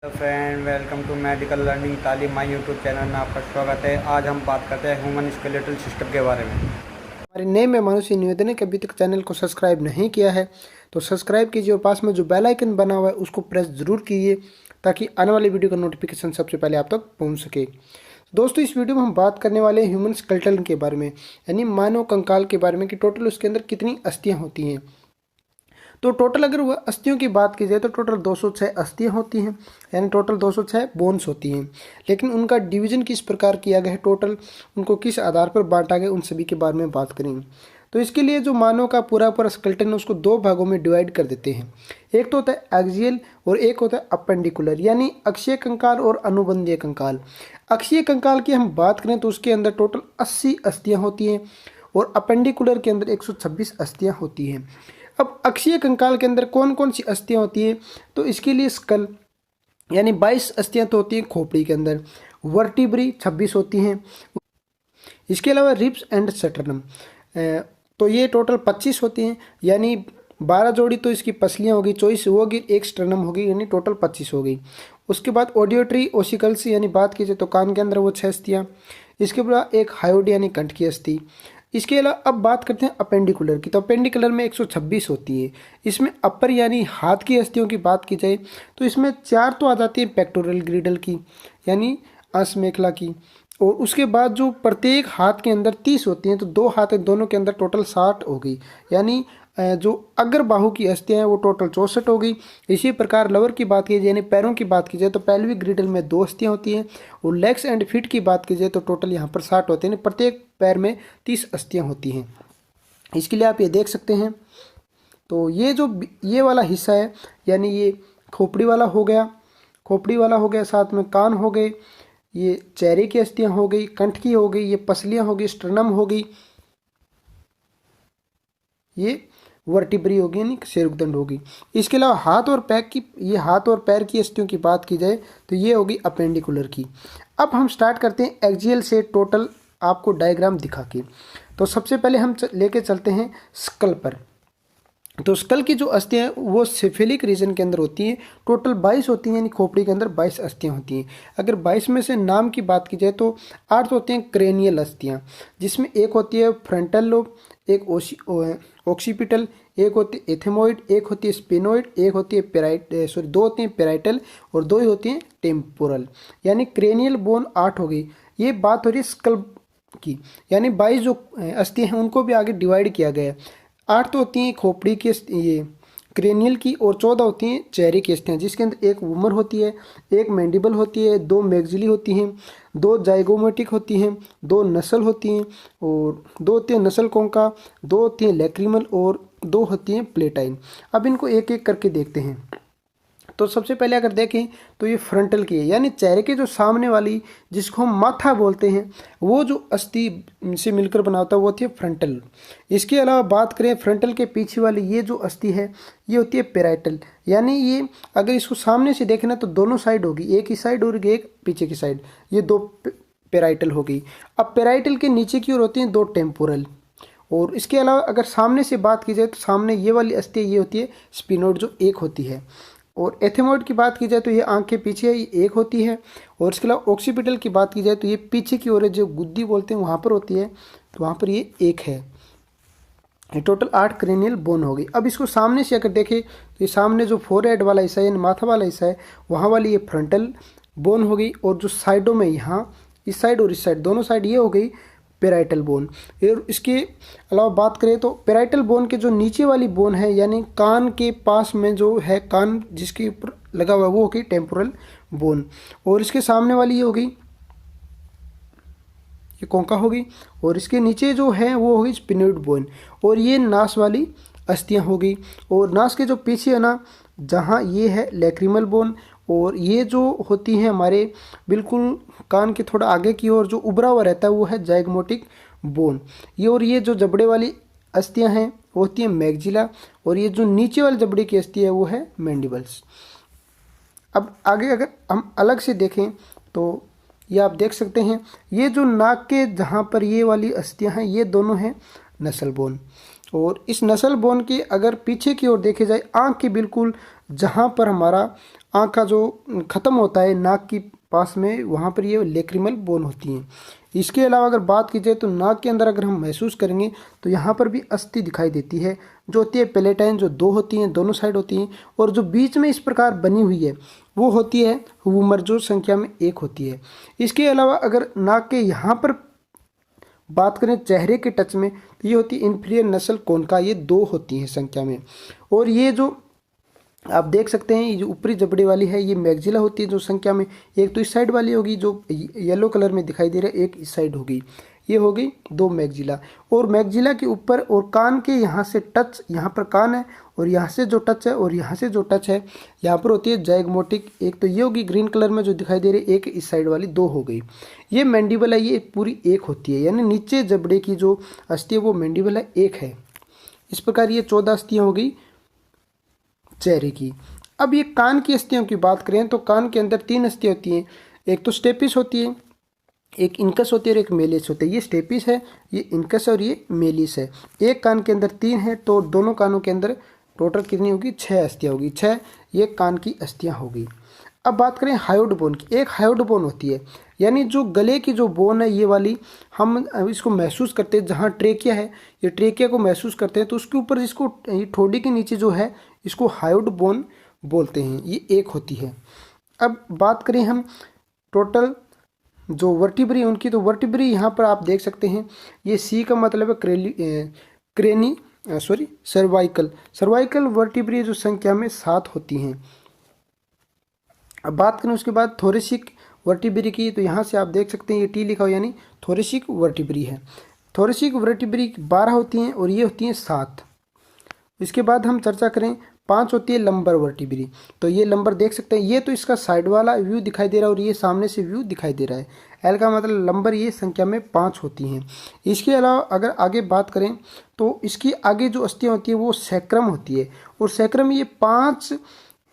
Friend, welcome to medical learning तालीम my YouTube channel में आपका स्वागत है। आज हम बात करते हैं ह्यूमन स्केलेटल सिस्टम के बारे में। हमारे नए मेहमानों से निवेदन है कि अभी तक चैनल को सब्सक्राइब नहीं किया है तो सब्सक्राइब कीजिए और पास में जो बेल आइकन बना हुआ है उसको प्रेस ज़रूर कीजिए ताकि आने वाली वीडियो का नोटिफिकेशन सबसे पहले आप तक पहुंच सके। दोस्तों, इस वीडियो में हम बात करने वाले हैं ह्यूमन स्केलेटन के बारे में, यानी मानव कंकाल के बारे में कि टोटल उसके अंदर कितनी अस्थियाँ होती हैं। तो टोटल अगर वह अस्थियों की बात की जाए तो टोटल 206 अस्थियाँ होती हैं, यानी टोटल 206 बोन्स होती हैं। लेकिन उनका डिवीजन किस प्रकार किया गया है, टोटल उनको किस आधार पर बांटा गया, उन सभी के बारे में बात करेंगे। तो इसके लिए जो मानव का पूरा स्केलेटन है उसको दो भागों में डिवाइड कर देते हैं। एक तो होता है एक्सियल और एक होता है अपेंडिकुलर, यानी अक्षीय कंकाल और अनुबंधीय कंकाल। अक्षीय कंकाल की हम बात करें तो उसके अंदर टोटल 80 अस्थियाँ होती हैं और अपेंडिकुलर के अंदर 126 अस्थियाँ होती हैं। अब अक्षीय कंकाल के अंदर कौन कौन सी अस्थियाँ होती हैं, तो इसके लिए स्कल यानी 22 अस्थियाँ तो होती हैं खोपड़ी के अंदर, वर्टिब्री 26 होती हैं, इसके अलावा रिब्स एंड स्टर्नम तो ये टोटल 25 होती हैं, यानी 12 जोड़ी तो इसकी पसलियाँ होगी, 24 होगी, एक स्टर्नम होगी, यानी टोटल 25 हो गई। उसके बाद ऑडियोट्री ओसिकल्स यानी बात कीजिए तो कान के अंदर वो 6 अस्थियाँ, इसके बाद एक हायोड यानी कंठ की अस्थि। इसके अलावा अब बात करते हैं अपेंडिकुलर की, तो अपेंडिकुलर में 126 होती है। इसमें अपर यानी हाथ की अस्थियों की बात की जाए तो इसमें 4 तो आ जाती है पेक्टोरल ग्रिडल की, यानी अंश मेखला की, और उसके बाद जो प्रत्येक हाथ के अंदर 30 होती हैं, तो दो हाथ है दोनों के अंदर टोटल 60 हो गई, यानी जो अग्र बाहु की अस्थियाँ हैं वो टोटल 64 हो गई। इसी प्रकार लवर की बात की जाए यानी पैरों की बात की जाए तो पेल्विक ग्रिडल में 2 अस्थियाँ होती हैं, और लेग्स एंड फीट की बात की जाए तो टोटल यहाँ पर 60 होते हैं, प्रत्येक पैर में 30 अस्थियाँ होती हैं। इसके लिए आप ये देख सकते हैं। तो ये वाला हिस्सा है, यानी ये खोपड़ी वाला हो गया, साथ में कान हो गए, ये चेहरे की अस्थियाँ हो गई, कंठ की हो गई, ये पसलियाँ हो गई, स्टर्नम हो गई, ये वर्टिब्री होगी यानी शेरुकदंड होगी। इसके अलावा हाथ और पैर की अस्थियों की बात की जाए तो ये होगी अपेंडिकुलर की। अब हम स्टार्ट करते हैं एक्सियल से टोटल आपको डायग्राम दिखा के। तो सबसे पहले हम लेके चलते हैं स्कल पर। तो स्कल की जो अस्थियाँ हैं वो सेफेलिक रीजन के अंदर होती हैं, टोटल 22 होती हैं, यानी खोपड़ी के अंदर 22 अस्थियाँ होती हैं। अगर 22 में से नाम की बात की जाए तो 8 होती हैं क्रेनियल अस्थियाँ, जिसमें एक होती है फ्रंटल लोब, एक ऑक्सीपिटल, एक होती है एथेमोइड, एक होती है स्पिनोइड, एक होती है दो होती हैं पेराइटल और 2 ही होती हैं टेम्पोरल, यानी क्रेनियल बोन 8 हो गई। ये बात हो रही है स्कल की, यानी 22 जो अस्थियाँ हैं उनको भी आगे डिवाइड किया गया है। 8 तो होती हैं खोपड़ी की ये क्रेनियल की और 14 होती हैं चेहरे की अस्थियाँ, जिसके अंदर एक वुमर होती है, एक मैंडिबल होती है, 2 मैक्सिली होती हैं, 2 जाइगोमेटिक होती हैं, 2 नसल होती हैं और 2 होती हैं नसल कोंका, 2 होती हैं लैक्रिमल और 2 होती हैं प्लेटाइन। अब इनको एक एक करके देखते हैं। तो सबसे पहले अगर देखें तो ये फ्रंटल की है, यानी चेहरे के जो सामने वाली जिसको हम माथा बोलते हैं वो जो अस्थि से मिलकर बना होता है वो होती है फ्रंटल। इसके अलावा बात करें फ्रंटल के पीछे वाली ये जो अस्थि है ये होती है पेराइटल, यानी ये अगर इसको सामने से देखें ना तो दोनों साइड होगी, एक ही साइड और एक पीछे की साइड, ये 2 पेराइटल हो गई। अब पेराइटल के नीचे की ओर होती हैं 2 टेम्पोरल, और इसके अलावा अगर सामने से बात की जाए तो सामने ये वाली अस्थि ये होती है स्पिनोइड जो एक होती है, और एथेमोइड की बात की जाए तो ये आंख के पीछे ये एक होती है, और इसके अलावा ऑक्सीपिटल की बात की जाए तो ये पीछे की ओर जो गुद्दी बोलते हैं वहाँ पर होती है, तो वहाँ पर ये एक है। ये टोटल 8 क्रेनियल बोन हो गई। अब इसको सामने से अगर देखें तो ये सामने जो फोरहेड वाला हिस्सा है यानी माथा वाला हिस्सा है वहाँ वाली ये फ्रंटल बोन हो गई, और जो साइडों में यहाँ इस साइड और इस साइड दोनों साइड ये हो गई पेराइटल बोन। और इसके अलावा बात करें तो पेराइटल बोन के जो नीचे वाली बोन है यानी कान के पास में जो है कान जिसके ऊपर लगा हुआ वो हो गई टेम्पोरल बोन, और इसके सामने वाली ये हो गई ये कोंका हो गई, और इसके नीचे जो है वो हो गई स्पिनोइड बोन, और ये नास वाली अस्थियाँ हो गई। और नास के जो पीछे है ना जहाँ ये है लैक्रिमल बोन, और ये जो होती हैं हमारे बिल्कुल कान के थोड़ा आगे की ओर जो उभरा हुआ रहता है वो है जाइगोमेटिक बोन। ये और ये जो जबड़े वाली अस्थियाँ हैं वो होती है मैग्जिला, और ये जो नीचे वाली जबड़े की अस्थि है वो है मैंडिबल्स। अब आगे अगर हम अलग से देखें तो ये आप देख सकते हैं, ये जो नाक के जहाँ पर ये वाली अस्थियाँ हैं ये दोनों हैं नसल बोन, और इस नसल बोन के अगर पीछे की ओर देखे जाए, आँख के बिल्कुल जहाँ पर हमारा आँख का जो ख़त्म होता है नाक की पास में, वहाँ पर ये लेक्रिमल बोन होती हैं। इसके अलावा अगर बात की जाए तो नाक के अंदर अगर हम महसूस करेंगे तो यहाँ पर भी अस्थि दिखाई देती है, जो होती है पेलेटाइन, जो दो होती हैं, दोनों साइड होती हैं, और जो बीच में इस प्रकार बनी हुई है वो होती है वूमर, जो संख्या में 1 होती है। इसके अलावा अगर नाक के यहाँ पर बात करें चेहरे के टच में, तो ये होती है इंफीरियर नसल कोनका, ये 2 होती हैं संख्या में। और ये जो आप देख सकते हैं, ये जो ऊपरी जबड़े वाली है ये मैग्जिला होती है, जो संख्या में एक तो इस साइड वाली होगी जो येलो कलर में दिखाई दे रहा है, एक इस साइड होगी, ये हो गई 2 मैग्जिला। और मैग्जिला के ऊपर और कान के यहाँ से टच, यहाँ पर कान है और यहाँ से जो टच है और यहाँ से जो टच है यहाँ पर होती है जाइगमोटिक, एक तो ये होगी ग्रीन कलर में जो दिखाई दे रही है, एक इस साइड वाली 2 हो गई। ये मैंडिबल है, ये पूरी 1 होती है, यानी नीचे जबड़े की जो अस्थि है वो मैंडिबल है, 1 है। इस प्रकार ये 14 अस्थियाँ हो गई चेहरे की। अब ये कान की अस्थियों की बात करें तो कान के अंदर 3 अस्थियाँ होती हैं, एक तो स्टेपिस होती है, एक इनकस होती है और एक मेलिस होती है। ये स्टेपिस है, ये इनकस और ये मेलिस है। एक कान के अंदर 3 है, तो दोनों कानों के अंदर टोटल कितनी होगी, 6 अस्थियाँ होगी, 6 ये कान की अस्थियाँ होगी। अब बात करें हायोड बोन की, एक हायोड बोन होती है, यानी जो गले की जो बोन है ये वाली, हम इसको महसूस करते हैं जहाँ ट्रेकिया है, ये ट्रेकिया को महसूस करते हैं तो उसके ऊपर इसको ये ठोड़ी के नीचे जो है इसको हायोड बोन बोलते हैं, ये 1 होती है। अब बात करें हम टोटल जो वर्टिब्री उनकी, तो वर्टिब्री यहाँ पर आप देख सकते हैं, ये सी का मतलब है सर्वाइकल वर्टिब्री जो संख्या में 7 होती हैं। अब बात करें उसके बाद थोरेसिक वर्टिब्री की, तो यहाँ से आप देख सकते हैं ये टी लिखा हो, यानी थोरेसिक वर्टिब्री है। थोरेसिक वर्टिब्री 12 होती हैं और ये होती हैं 7। इसके बाद हम चर्चा करें 5 होती है लंबर वर्टिब्री, तो ये लंबर देख सकते हैं, ये तो इसका साइड वाला व्यू दिखाई दे रहा है और ये सामने से व्यू दिखाई दे रहा है। एल का मतलब लंबर, ये संख्या में 5 होती हैं। इसके अलावा अगर आगे बात करें तो इसकी आगे जो अस्थियाँ होती है वो सैक्रम होती है, और सैक्रम ये 5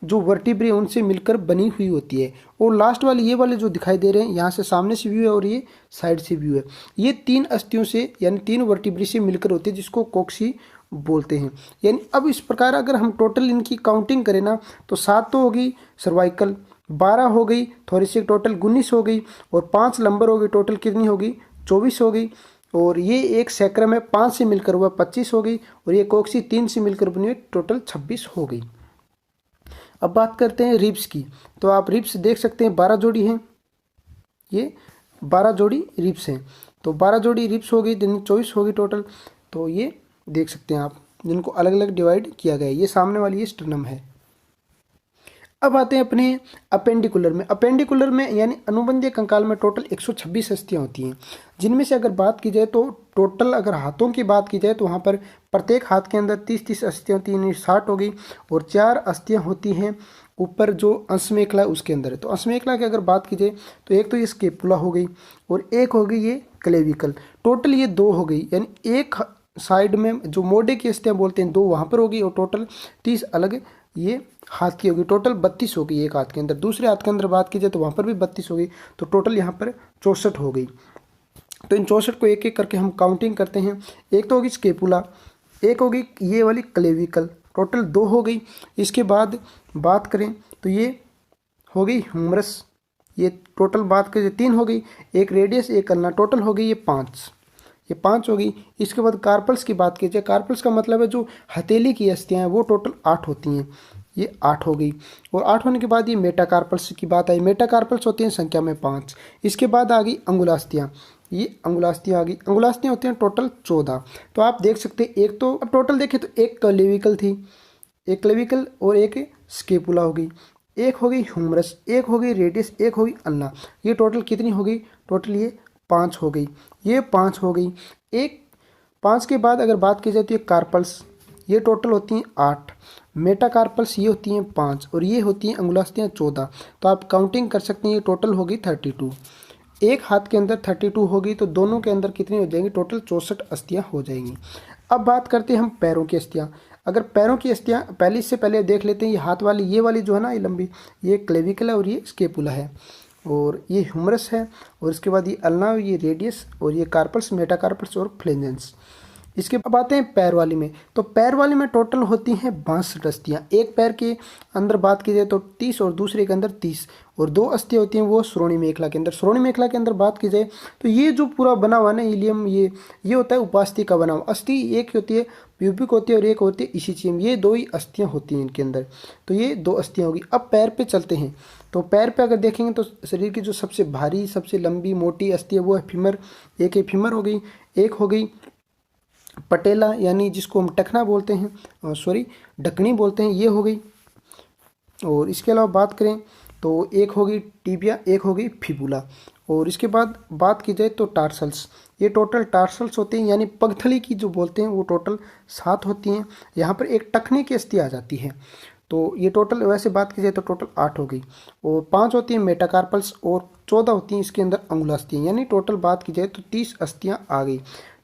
जो वर्टिब्री उनसे मिलकर बनी हुई होती है। और लास्ट वाली ये वाले जो दिखाई दे रहे हैं, यहाँ से सामने से व्यू है और ये साइड से व्यू है, ये 3 अस्थियों से यानी 3 वर्टिब्री से मिलकर होती है, जिसको कोक्सी बोलते हैं। यानी अब इस प्रकार अगर हम टोटल इनकी काउंटिंग करें ना, तो 7 तो होगी सर्वाइकल, 12 हो गई थोरेसिक, टोटल 19 हो गई, और 5 लंबर हो गई, टोटल कितनी होगी 24 हो गई। और ये एक सैक्रम है, 5 से मिलकर हुआ 25 हो गई, और ये कोक्सी 3 से मिलकर बनी हुई, टोटल 26 हो गई। अब बात करते हैं रिब्स की, तो आप रिब्स देख सकते हैं 12 जोड़ी हैं, ये 12 जोड़ी रिब्स हैं, तो 12 जोड़ी रिब्स हो गई, 24 होगी टोटल। तो ये देख सकते हैं आप, जिनको अलग अलग डिवाइड किया गया है। ये सामने वाली ये स्टर्नम है। अब आते हैं अपने अपेंडिकुलर में। अपेंडिकुलर में यानी अनुबंधीय कंकाल में टोटल 126 अस्थियाँ होती हैं, जिनमें से अगर बात की जाए तो टोटल अगर हाथों की बात की जाए तो वहाँ पर प्रत्येक हाथ के अंदर 30-30 अस्थियाँ होती हैं, 60 हो गई, और 4 अस्थियाँ होती हैं ऊपर जो अंशमेखला उसके अंदर है। तो अंशमेखला की अगर बात की जाए तो एक तो ये स्केपुला हो गई और एक हो गई ये क्लेविकल, टोटल ये 2 हो गई, यानी एक साइड में जो मोढे की अस्थियाँ बोलते हैं 2 वहाँ पर होगी, और टोटल 30 अलग ये हाथ की होगी, टोटल 32 हो गई एक हाथ के अंदर। दूसरे हाथ के अंदर बात की जाए तो वहाँ पर भी 32 हो गई, तो टोटल यहाँ पर 64 हो गई। तो इन 64 को एक एक करके हम काउंटिंग करते हैं। एक तो होगी स्केपुला, एक होगी ये वाली क्लेविकल, टोटल 2 हो गई। इसके बाद बात करें तो ये हो गई ह्यूमरस, ये टोटल बात करें 3 हो गई, एक रेडियस एक अल्ना, टोटल हो गई ये 5 हो गई। इसके बाद कार्पल्स की बात की जाए, कार्पल्स का मतलब है जो हथेली की अस्थियाँ हैं वो टोटल 8 होती हैं, ये 8 हो गई। और 8 होने के बाद ये मेटाकार्पल्स की बात आई, मेटाकार्पल्स होती हैं संख्या में 5। इसके बाद आ गई अंगुलास्थियाँ, ये अंगुलास्थियाँ आ गई, अंगुलास्थियाँ होती हैं टोटल 14। तो आप देख सकते हैं, एक तो अब टोटल देखें तो एक क्लेविकल थी, एक क्लेविकल और एक स्केपुला हो गई, एक हो गई ह्यूमरस, एक हो गई रेडियस, एक हो गई अल्ना, ये टोटल कितनी हो गई, टोटल ये 5 हो गई, ये 5 हो गई। एक 5 के बाद अगर बात की जाए तो ये कार्पल्स, ये टोटल होती हैं 8, मेटाकार्पल्स ये होती हैं 5, और ये होती हैं अंगुलास्थियाँ 14। तो आप काउंटिंग कर सकते हैं, ये टोटल होगी 32। एक हाथ के अंदर 32 होगी, तो दोनों के अंदर कितनी हो जाएंगी, टोटल 64 अस्थियाँ हो जाएंगी। अब बात करते हैं हम पैरों की अस्थियाँ। अगर पैरों की अस्थियाँ पहले, इससे पहले देख लेते हैं, ये हाथ वाली ये वाली जो है ना, ये लंबी, ये क्लेविकल है और ये स्केपुला है, और ये ह्यूमरस है, और इसके बाद ये अल्ना, ये रेडियस, और ये कार्पल्स, मेटाकार्पल्स और फ्लेंजेंस। इसके बाद आते हैं पैर वाली में। तो पैर वाली में टोटल होती हैं 62 अस्थियां। एक पैर के अंदर बात की जाए तो 30 और दूसरे के अंदर 30, और 2 अस्थियां होती हैं वो श्रोणी मेखला के अंदर। श्रोणी मेखला के अंदर बात की जाए तो ये जो पूरा बना हुआ ना इलियम, ये होता है उपास्थि का बना हुआ। अस्थि एक होती है प्यूबिक होती है और एक होती है इसिचियम, ये 2 ही अस्थियां होती हैं इनके अंदर। तो ये 2 अस्थियां होगी। अब पैर पे चलते हैं। तो पैर पे अगर देखेंगे तो शरीर की जो सबसे भारी सबसे लंबी मोटी अस्थि है वो है फीमर। एक है फीमर हो गई, एक हो गई पटेला यानी जिसको हम टखना बोलते हैं, सॉरी ढकनी बोलते हैं, ये हो गई। और इसके अलावा बात करें तो एक हो गई टिबिया, एक हो गई फिबुला। और इसके बाद बात की जाए तो टार्सल्स, ये टोटल टार्सल्स होते हैं यानी पगथली की जो बोलते हैं वो टोटल 7 होती हैं। यहाँ पर एक टखने की अस्थि आ जाती है। तो ये टोटल वैसे बात की जाए तो टोटल 8 हो गई। और 5 होती हैं मेटाकार्पल्स और 14 होती हैं इसके अंदर अंगुलास्थियाँ, यानी टोटल बात की जाए तो 30 अस्थियाँ आ गई।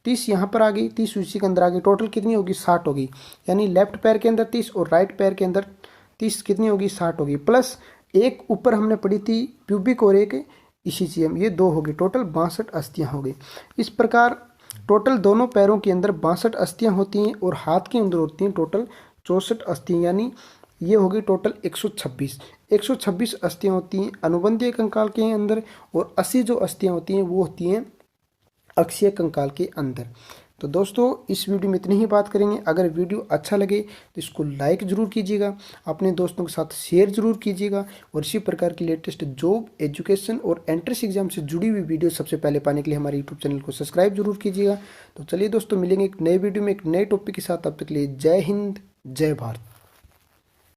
30 यहाँ पर आ गई, 30 उसी के अंदर आ गई। टोटल कितनी होगी? 60 होगी। यानी लेफ्ट पैर के अंदर 30 और राइट पैर के अंदर 30 कितनी होगी? 60 होगी। प्लस एक ऊपर हमने पढ़ी थी प्यूबिक और एक इसिचियम, ये 2 होगी। टोटल 62 अस्थियाँ हो गई। इस प्रकार टोटल दोनों पैरों के अंदर 62 अस्थियाँ होती हैं और हाथ के अंदर होती हैं टोटल 64 अस्थियाँ, यानी ये होगी टोटल 126 अस्थियाँ होती हैं अनुबंधीय कंकाल के अंदर, और 80 जो अस्थियाँ होती हैं वो होती हैं अक्षीय कंकाल के अंदर। तो दोस्तों इस वीडियो में इतनी ही बात करेंगे। अगर वीडियो अच्छा लगे तो इसको लाइक ज़रूर कीजिएगा, अपने दोस्तों के साथ शेयर ज़रूर कीजिएगा, और इसी प्रकार की लेटेस्ट जॉब, एजुकेशन और एंट्रेंस एग्जाम से जुड़ी हुई वीडियो सबसे पहले पाने के लिए हमारे यूट्यूब चैनल को सब्सक्राइब जरूर कीजिएगा। तो चलिए दोस्तों मिलेंगे एक नए वीडियो में एक नए टॉपिक के साथ। तब तक के लिए जय हिंद, जय भारत।